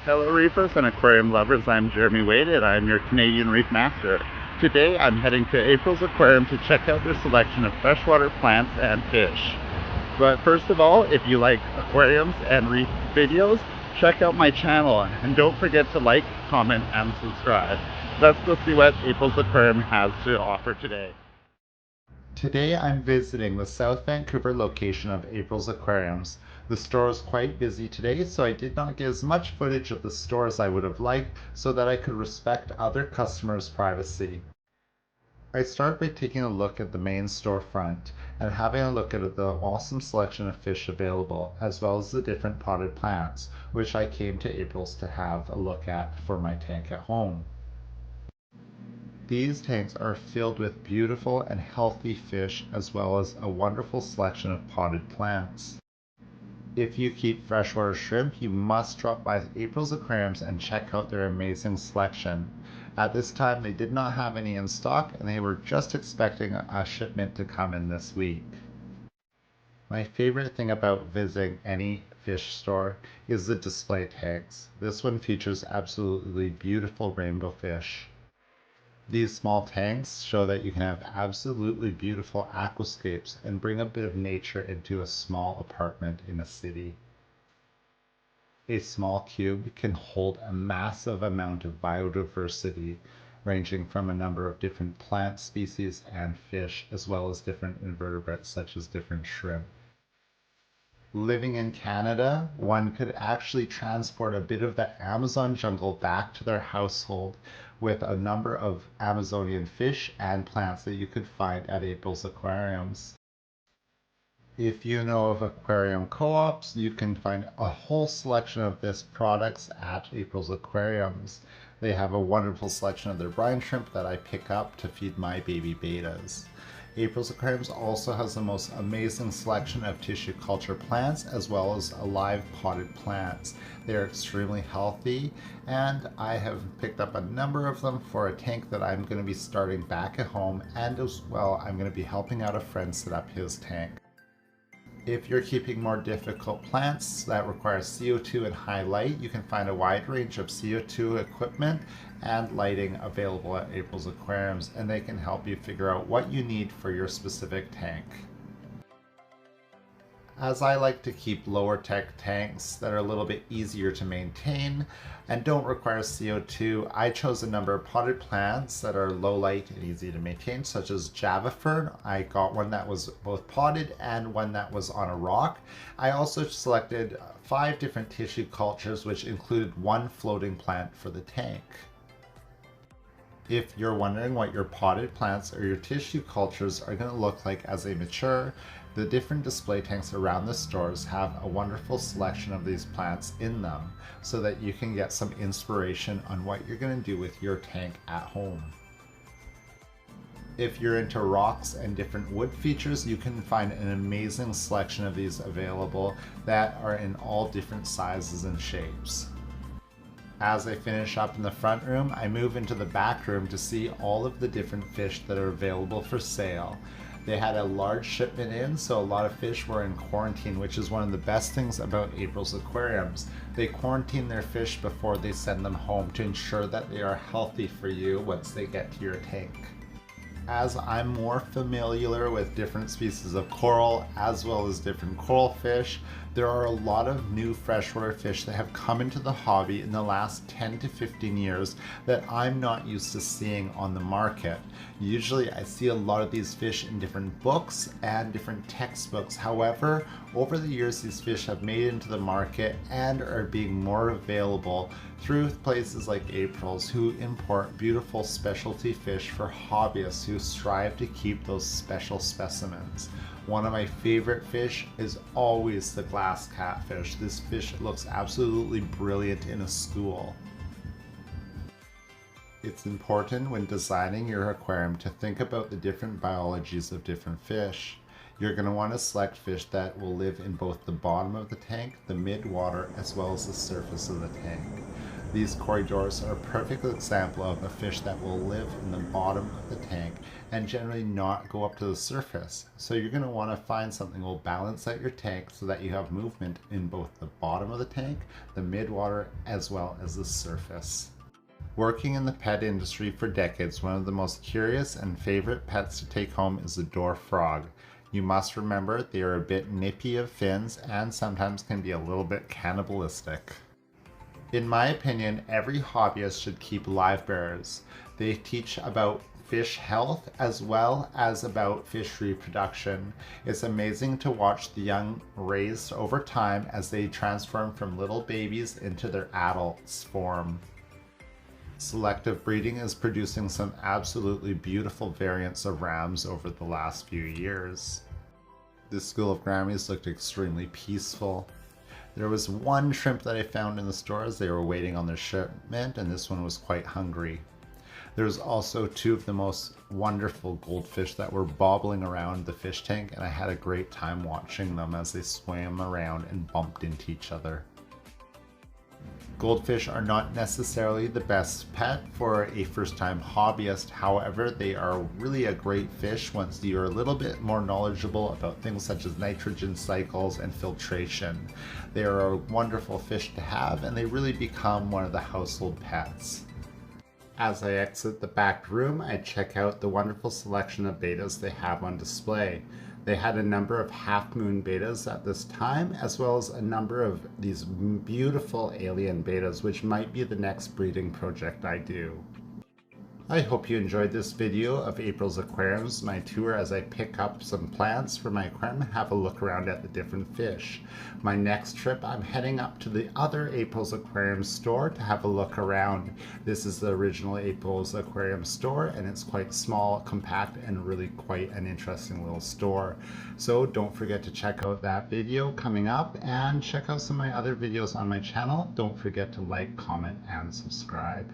Hello reefers and aquarium lovers, I'm Jeremy Wade and I'm your Canadian Reef Master. Today I'm heading to April's Aquarium to check out their selection of freshwater plants and fish. But first of all, if you like aquariums and reef videos, check out my channel and don't forget to like, comment, and subscribe. Let's go see what April's Aquarium has to offer today. Today I'm visiting the South Vancouver location of April's Aquariums. The store is quite busy today, so I did not get as much footage of the store as I would have liked so that I could respect other customers' privacy. I start by taking a look at the main storefront and having a look at the awesome selection of fish available, as well as the different potted plants, which I came to April's to have a look at for my tank at home. These tanks are filled with beautiful and healthy fish, as well as a wonderful selection of potted plants. If you keep freshwater shrimp, you must drop by April's Aquariums and check out their amazing selection. At this time, they did not have any in stock, and they were just expecting a shipment to come in this week. My favorite thing about visiting any fish store is the display tanks. This one features absolutely beautiful rainbow fish. These small tanks show that you can have absolutely beautiful aquascapes and bring a bit of nature into a small apartment in a city. A small cube can hold a massive amount of biodiversity, ranging from a number of different plant species and fish, as well as different invertebrates such as different shrimp. Living in Canada, one could actually transport a bit of the Amazon jungle back to their household with a number of Amazonian fish and plants that you could find at April's Aquariums. If you know of aquarium co-ops, you can find a whole selection of this products at April's Aquariums. They have a wonderful selection of their brine shrimp that I pick up to feed my baby betas. April's Aquariums also has the most amazing selection of tissue culture plants as well as live potted plants. They're extremely healthy, and I have picked up a number of them for a tank that I'm going to be starting back at home, and as well I'm going to be helping out a friend set up his tank. If you're keeping more difficult plants that require CO2 and high light, you can find a wide range of CO2 equipment and lighting available at April's Aquariums, and they can help you figure out what you need for your specific tank. As I like to keep lower tech tanks that are a little bit easier to maintain and don't require CO2, I chose a number of potted plants that are low light and easy to maintain, such as Java fern. I got one that was both potted and one that was on a rock. I also selected 5 different tissue cultures, which included one floating plant for the tank. If you're wondering what your potted plants or your tissue cultures are going to look like as they mature, the different display tanks around the stores have a wonderful selection of these plants in them so that you can get some inspiration on what you're going to do with your tank at home. If you're into rocks and different wood features, you can find an amazing selection of these available that are in all different sizes and shapes. As I finish up in the front room, I move into the back room to see all of the different fish that are available for sale. They had a large shipment in, so a lot of fish were in quarantine, which is one of the best things about April's Aquariums. They quarantine their fish before they send them home to ensure that they are healthy for you once they get to your tank. As I'm more familiar with different species of coral as well as different coral fish, there are a lot of new freshwater fish that have come into the hobby in the last 10 to 15 years that I'm not used to seeing on the market. Usually I see a lot of these fish in different books and different textbooks. However, over the years these fish have made it into the market and are being more available through places like April's, who import beautiful specialty fish for hobbyists who strive to keep those special specimens. One of my favorite fish is always the glass catfish. This fish looks absolutely brilliant in a school. It's important when designing your aquarium to think about the different biologies of different fish. You're going to want to select fish that will live in both the bottom of the tank, the mid-water, as well as the surface of the tank. These corridors are a perfect example of a fish that will live in the bottom of the tank and generally not go up to the surface. So you're going to want to find something that will balance out your tank so that you have movement in both the bottom of the tank, the midwater, as well as the surface. Working in the pet industry for decades, one of the most curious and favorite pets to take home is the dwarf frog. You must remember they are a bit nippy of fins and sometimes can be a little bit cannibalistic. In my opinion, every hobbyist should keep live bearers. They teach about fish health as well as about fish reproduction. It's amazing to watch the young raised over time as they transform from little babies into their adults form. Selective breeding is producing some absolutely beautiful variants of rams over the last few years. This school of Grammys looked extremely peaceful. There was one shrimp that I found in the store as they were waiting on their shipment, and this one was quite hungry. There's also two of the most wonderful goldfish that were bobbling around the fish tank, and I had a great time watching them as they swam around and bumped into each other. Goldfish are not necessarily the best pet for a first-time hobbyist. However, they are really a great fish once you're a little bit more knowledgeable about things such as nitrogen cycles and filtration. They are a wonderful fish to have, and they really become one of the household pets. As I exit the back room, I check out the wonderful selection of betas they have on display. They had a number of half-moon betas at this time, as well as a number of these beautiful alien betas, which might be the next breeding project I do. I hope you enjoyed this video of April's Aquariums, my tour as I pick up some plants for my aquarium and have a look around at the different fish. My next trip, I'm heading up to the other April's Aquarium store to have a look around. This is the original April's Aquarium store, and it's quite small, compact, and really quite an interesting little store. So don't forget to check out that video coming up, and check out some of my other videos on my channel. Don't forget to like, comment, and subscribe.